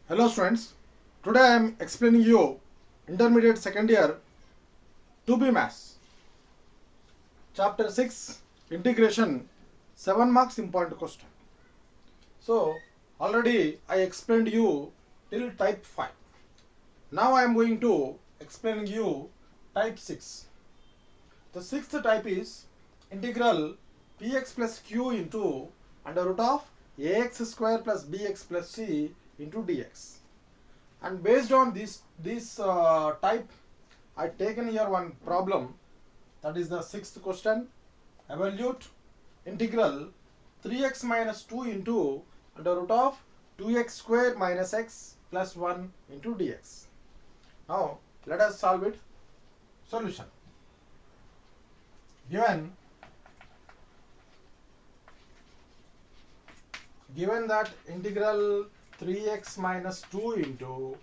Hello students, today I am explaining you intermediate second year 2B Maths chapter 6 integration 7 marks important question. So already I explained you till type 5. Now I am going to explain you type 6. The sixth type is integral px plus q into under root of ax square plus bx plus c into dx. And based on this type, I taken here one problem, that is the sixth question. Evaluate integral 3x minus 2 into under root of 2x square minus x plus 1 into dx. Now let us solve it. Solution. Given that integral 3x minus 2 into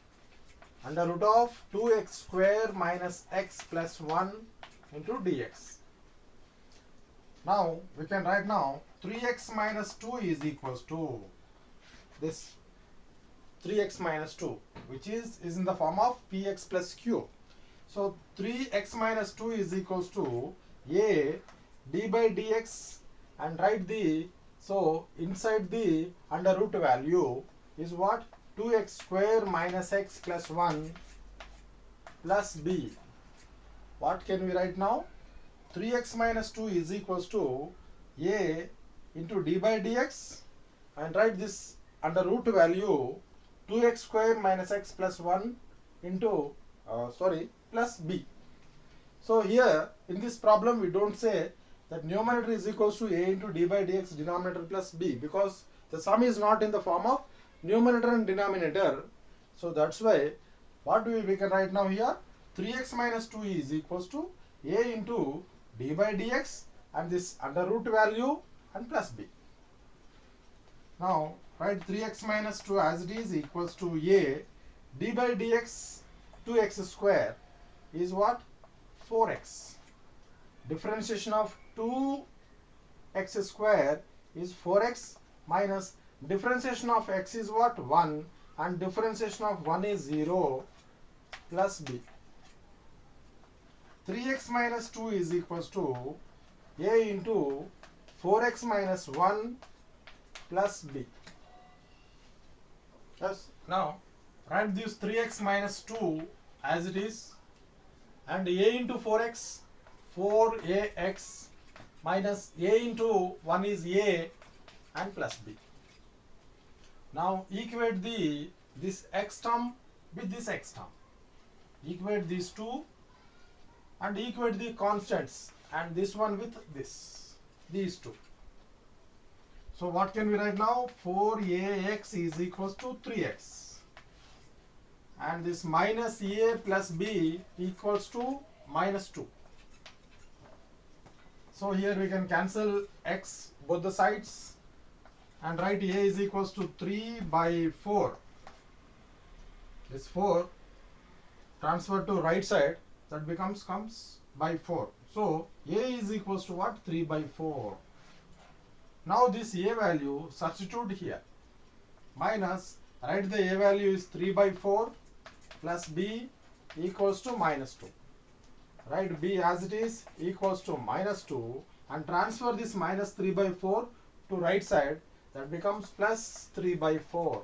under root of 2x square minus x plus 1 into dx. Now we can write now 3x minus 2 is equals to this 3x minus 2, which is in the form of px plus q. So 3x minus 2 is equals to a d by dx, and write the, so inside the under root value is what? 2x square minus x plus 1 plus b. What can we write now? 3x minus 2 is equals to a into d by dx, and write this under root value 2x square minus x plus 1 into plus b. So here in this problem we don't say that numerator is equals to a into d by dx denominator plus b, because the sum is not in the form of numerator and denominator. So that's why what we can write now here, 3x minus 2 is equals to a into d by dx and this under root value and plus b. Now write 3x minus 2 as it is equals to a d by dx 2x square is what? 4x. Differentiation of 2x square is 4x minus differentiation of x is what? 1, and differentiation of 1 is 0 plus b. 3x minus 2 is equals to a into 4x minus 1 plus b. Yes. Now write this 3x minus 2 as it is, and a into 4x 4ax minus a into 1 is a and plus b. Now equate this x term with this x term. Equate these two and equate the constants and this one with these two. So what can we write now? 4ax is equals to 3x, and this minus a plus b equals to minus 2. So here we can cancel x both the sides and write a is equals to 3 by 4. This 4 transferred to right side, that comes by 4. So a is equals to what? 3 by 4. Now this a value substitute here, minus, write the a value is 3 by 4 plus b equals to minus 2. Write b as it is equals to minus 2 and transfer this minus 3 by 4 to right side, that becomes plus 3 by 4,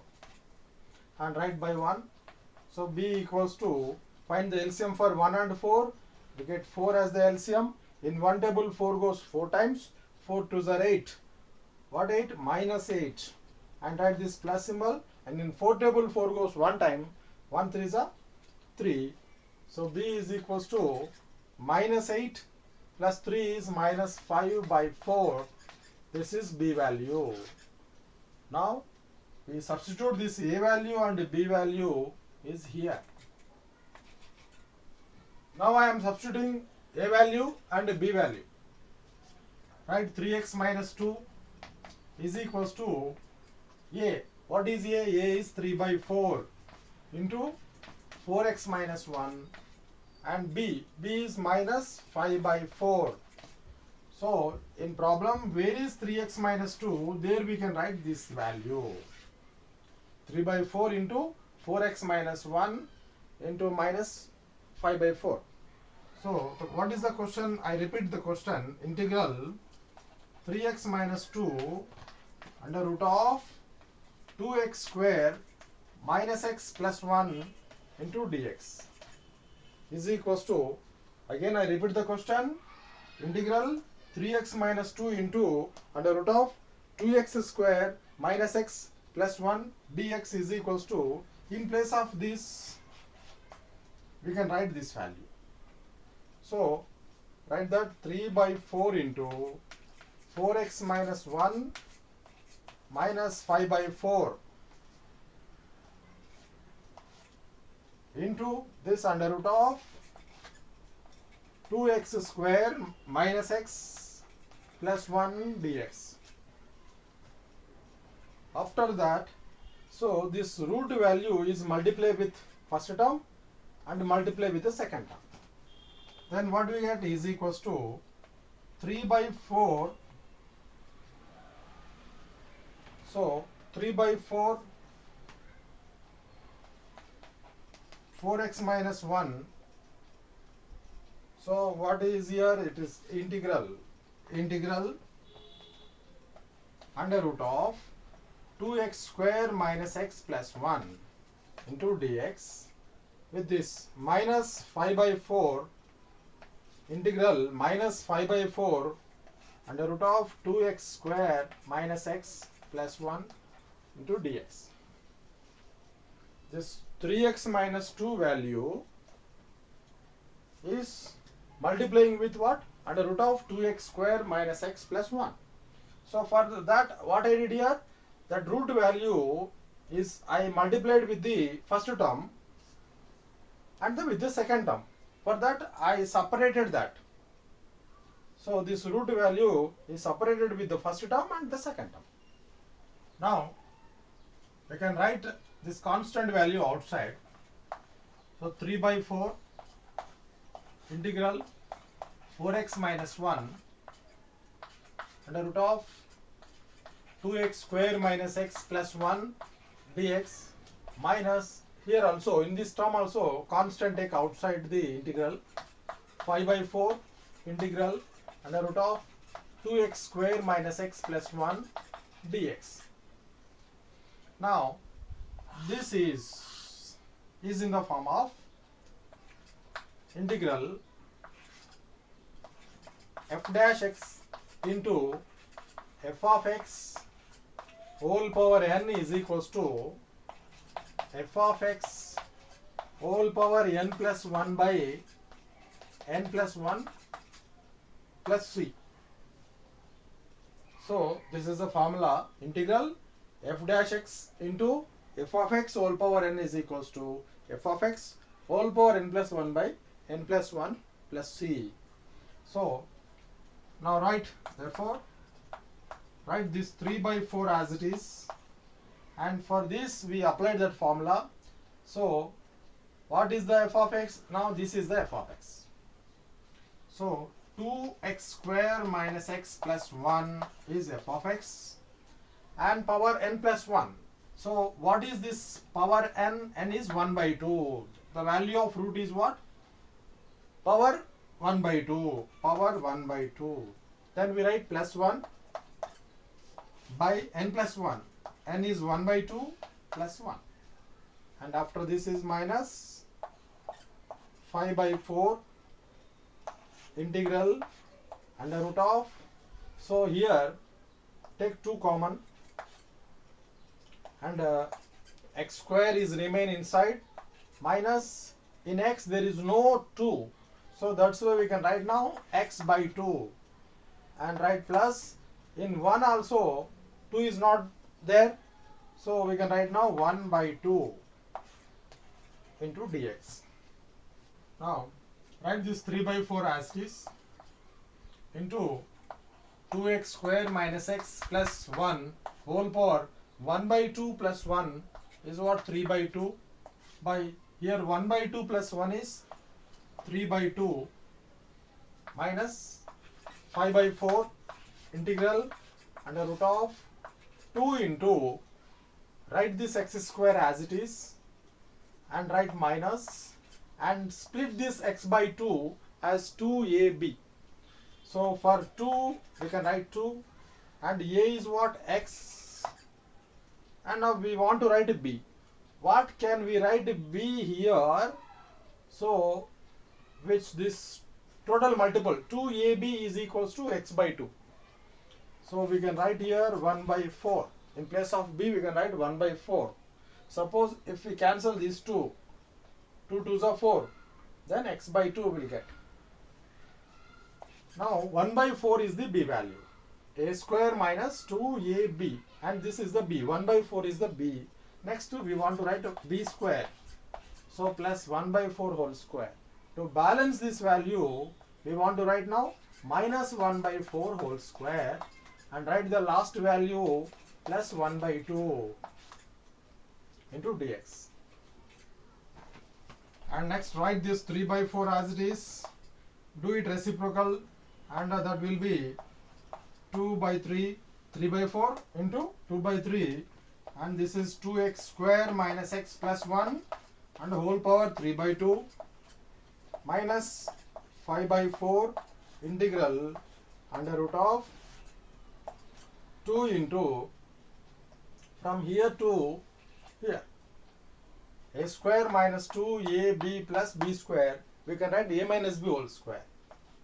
and write by 1. So b equals to, find the LCM for 1 and 4, we get 4 as the LCM. In one table 4 goes 4 times, 4 2s are 8. What 8? Minus 8, and write this plus symbol, and in 4 table 4 goes 1 time, 1 3s are 3. So b is equals to minus 8 plus 3 is minus 5 by 4. This is b value. Now we substitute this a value and b value is here. Now I am substituting a value and b value. Right, 3x minus 2 is equals to a. What is a? A is 3 by 4 into 4x minus 1, and b is minus 5 by 4. So in problem where is 3x minus 2, there we can write this value 3 by 4 into 4x minus 1 into minus 5 by 4. So what is the question? I repeat the question. Integral 3x minus 2 under root of 2x square minus x plus 1 into dx is equals to, again I repeat the question, integral 3x minus 2 into under root of 2x square minus x plus 1 dx is equals to, in place of this we can write this value. So write that 3 by 4 into 4x minus 1 minus 5 by 4 into this under root of 2x square minus x plus 1 dx. After that, so this root value is multiplied with first term and multiplied with the second term. Then what we get is equals to 3 by 4. So 3 by 4, 4x minus 1. So what is here? It is integral under root of 2x square minus x plus 1 into dx, with this minus 5 by 4, integral minus 5 by 4 under root of 2x square minus x plus 1 into dx. This 3x minus 2 value is multiplying with what? Under root of 2x square minus x plus 1. So for that, what I did here, that root value is I multiplied with the first term and with the second term. For that I separated that. So this root value is separated with the first term and the second term. Now we can write this constant value outside. So 3 by 4 integral 4x minus 1 under root of 2x square minus x plus 1 dx, minus here also in this term also constant take outside the integral, 5 by 4 integral under root of 2x square minus x plus 1 dx. Now this is in the form of integral f dash x into f of x whole power n is equals to f of x whole power n plus 1 by n plus 1 plus c. So this is the formula, integral f dash x into f of x whole power n is equals to f of x whole power n plus 1 by n plus 1 plus c. So now therefore write this 3 by 4 as it is, and for this we applied that formula. So what is the f of x? Now this is the f of x. So 2x square minus x plus 1 is f of x and power n plus 1. So what is this power n? N is 1 by 2. The value of root is what? Power 1 by 2. Power 1 by 2. Then we write plus 1 by n plus 1. N is 1 by 2 plus 1. And after this is minus 5 by 4 integral under root of, so here take 2 common and x square is remain inside, minus in x there is no 2, so that's why we can write now x by 2 and write plus, in 1 also 2 is not there, so we can write now 1 by 2 into dx. Now write this 3 by 4 as it is into 2x square minus x plus 1 whole power 1 by 2 plus 1 is what? 3 by 2, by here 1 by 2 plus 1 is 3 by 2 minus 5 by 4 integral under root of 2 into, write this x square as it is and write minus and split this x by 2 as 2ab. So for 2 we can write 2 and a is what? X, and now we want to write b. What can we write b here? So which this total multiple 2ab is equals to x by 2. So we can write here 1 by 4. In place of b we can write 1 by 4. Suppose if we cancel these 2 2s are 4, then x by 2 will get. Now 1 by 4 is the b value. A square minus 2ab, and this is the b. 1 by 4 is the b. Next we want to write b square. So plus 1 by 4 whole square. To balance this value, we want to write now minus 1 by 4 whole square and write the last value plus 1 by 2 into dx. And next write this 3 by 4 as it is. Do it reciprocal, and that will be 2 by 3, 3 by 4 into 2 by 3, and this is 2x square minus x plus 1 and whole power 3 by 2 minus 5 by 4 integral under root of 2 into from here to here. A square minus 2ab plus b square, we can write a minus b whole square.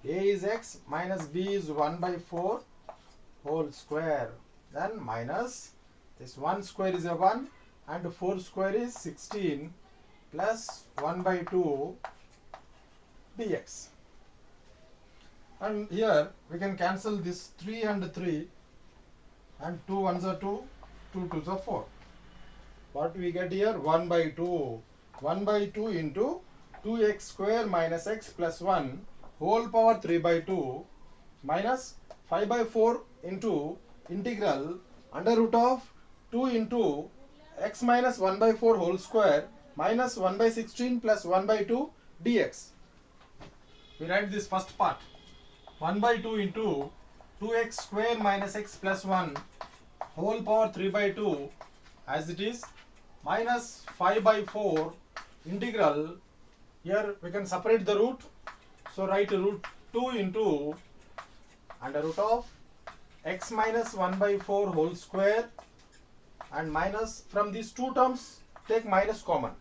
A is x minus b is 1 by 4 whole square, then minus this 1 square is a 1 and 4 square is 16 plus 1 by 2 dx. And here we can cancel this 3 and 3, and 2 1s are 2, 2 2s are 4. What we get here? 1 by 2. 1 by 2 into 2x square minus x plus 1 whole power 3 by 2 minus 5 by 4 into integral under root of 2 into x minus 1 by 4 whole square minus 1 by 16 plus 1 by 2 dx. We write this first part. 1 by 2 into 2x square minus x plus 1 whole power 3 by 2 as it is minus 5 by 4 integral. Here we can separate the root. So write root 2 into under root of x minus 1 by 4 whole square and minus, from these two terms take minus common.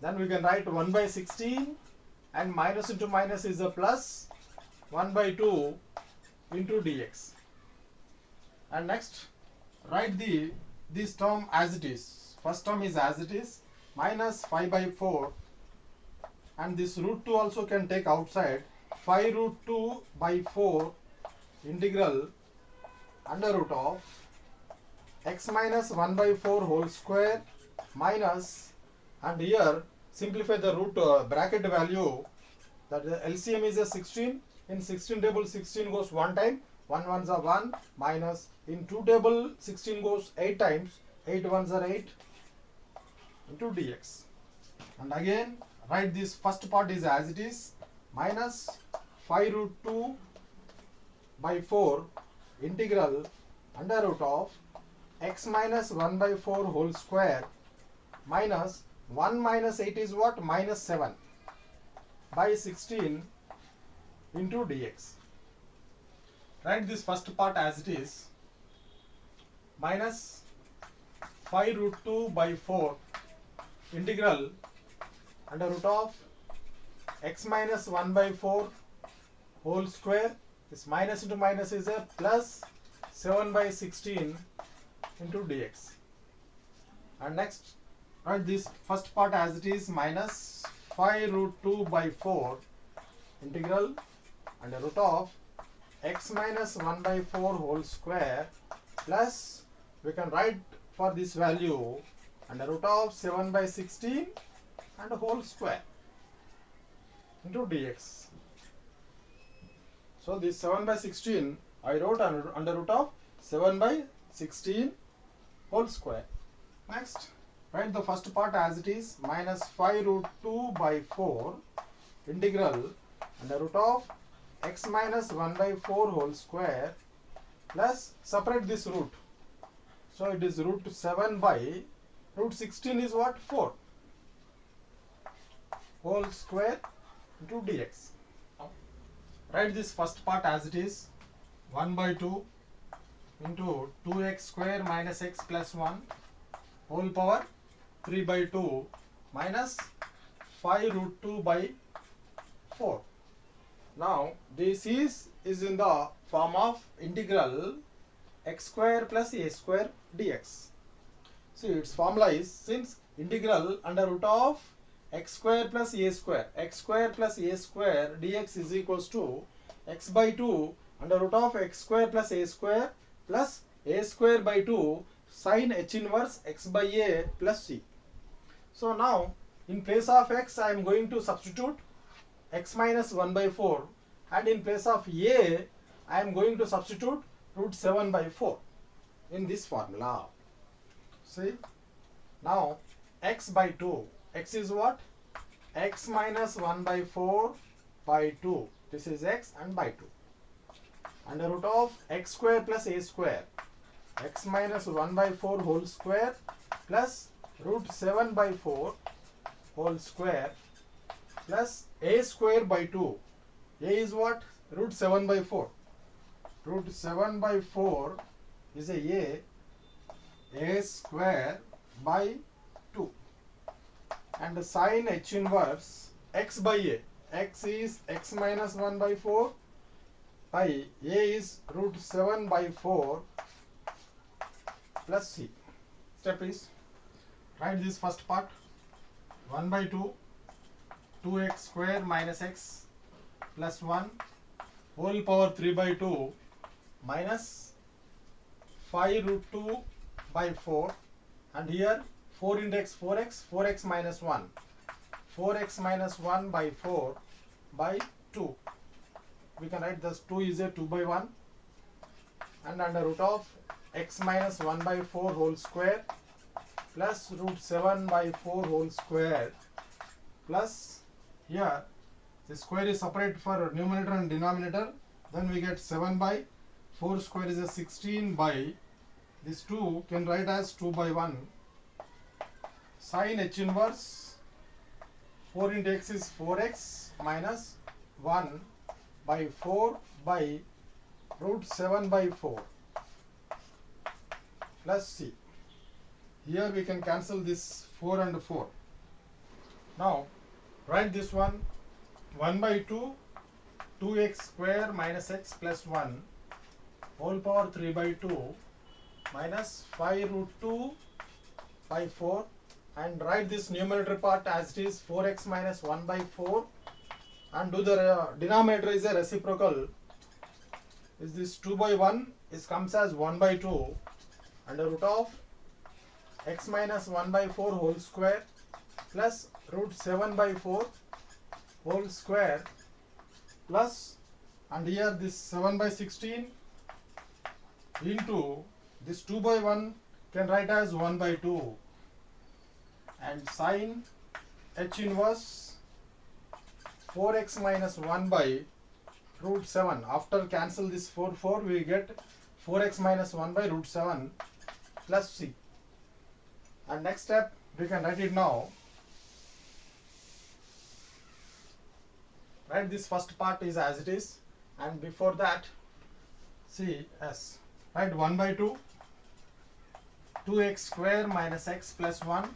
Then we can write 1 by 16 and minus into minus is a plus 1 by 2 into dx. And next write this term as it is. First term is as it is, minus 5 by 4, and this root 2 also can take outside. 5 root 2 by 4 integral under root of x minus 1 by 4 whole square minus, and here simplify the root bracket value, that the LCM is a 16. In 16 table 16 goes 1 time, 1 ones are 1, minus in 2 table 16 goes 8 times, 8 ones are 8 into dx. And again write this first part is as it is, minus 5 root 2 by 4 integral under root of x minus 1 by 4 whole square minus 1 minus 8 is what? Minus 7 by 16 into dx. Write this first part as it is, minus 5 root 2 by 4 integral under root of x minus 1 by 4 whole square. This minus into minus is a plus 7 by 16 into dx. And next write this first part as it is, minus 5 root 2 by 4 integral under root of x minus 1 by 4 whole square plus, we can write for this value under root of 7 by 16 and a whole square into dx. So this 7 by 16 I wrote under root of 7 by 16 whole square. Next write the first part as it is, minus 5 root 2 by 4 integral under root of x minus 1 by 4 whole square plus, separate this root. So it is root 7 by root 16 is what? 4. whole square into dx. Write this first part as it is, 1 by 2 into 2x square minus x plus 1 whole power 3 by 2 minus 5 root 2 by 4. Now this is in the form of integral x square plus a square dx. See, its formula is, since integral under root of x square plus a square dx is equals to x by 2 under root of x square plus a square by 2 sine h inverse x by a plus c. So now in place of x I am going to substitute x minus 1 by 4, and in place of a I am going to substitute root 7 by 4 in this formula. See, now x by 2, x is what? X minus 1 by 4 by 2, this is x and by 2, under root of x square plus a square, x minus 1 by 4 whole square plus root 7 by 4 whole square plus a square by 2. A is what? Root 7 by 4. Root 7 by 4 is a square by 2. And sine h inverse x by a. X is x minus 1 by 4 by a is root 7 by 4 plus c. Step is, write this first part, 1 by 2 2x square minus x plus 1 whole power 3 by 2 minus 5 root 2 by 4, and here 4 into x 4x minus 1 by 4 by 2. We can write this 2 is a 2 by 1, and under root of x minus 1 by 4 whole square plus root 7 by 4 whole square plus, here the square is separate for numerator and denominator, then we get 7 by 4 square is a 16 by, this 2 can write as 2 by 1, sine h inverse 4 into x is 4x minus 1 by 4 by root 7 by 4 plus c. Here we can cancel this 4 and 4. Now write this one, 1 by 2 2x square minus x plus 1 whole power 3 by 2 minus 5 root 2 by 4, and write this numerator part as it is, 4x minus 1 by 4, and do the denominator is a reciprocal, is this 2 by 1 is comes as 1 by 2 under root of x minus 1 by 4 whole square plus root 7 by 4 whole square plus, and here this 7 by 16 into this 2 by 1 can write as 1 by 2, and sine h inverse 4x minus 1 by root 7. After cancel this 4 we get 4x minus 1 by root 7 plus c. And next step we can write it now. Write this first part is as it is, and before that, see, s, write 1 by 2 2x square minus x plus 1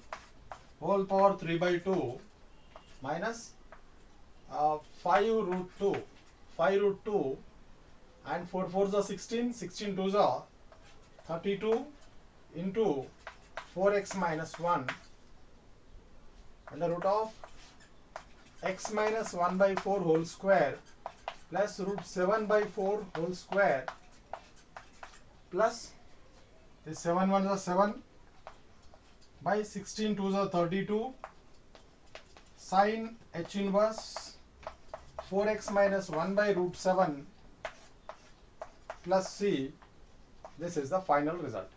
whole power 3 by 2 minus 5 root 2 and 4 4s are 16, 16 2s are 32 into 4x minus 1 under root of x minus 1 by 4 whole square plus root 7 by 4 whole square plus this 7 1s are 7 by 16 2s are 32 sine h inverse 4x minus 1 by root 7 plus c. This is the final result.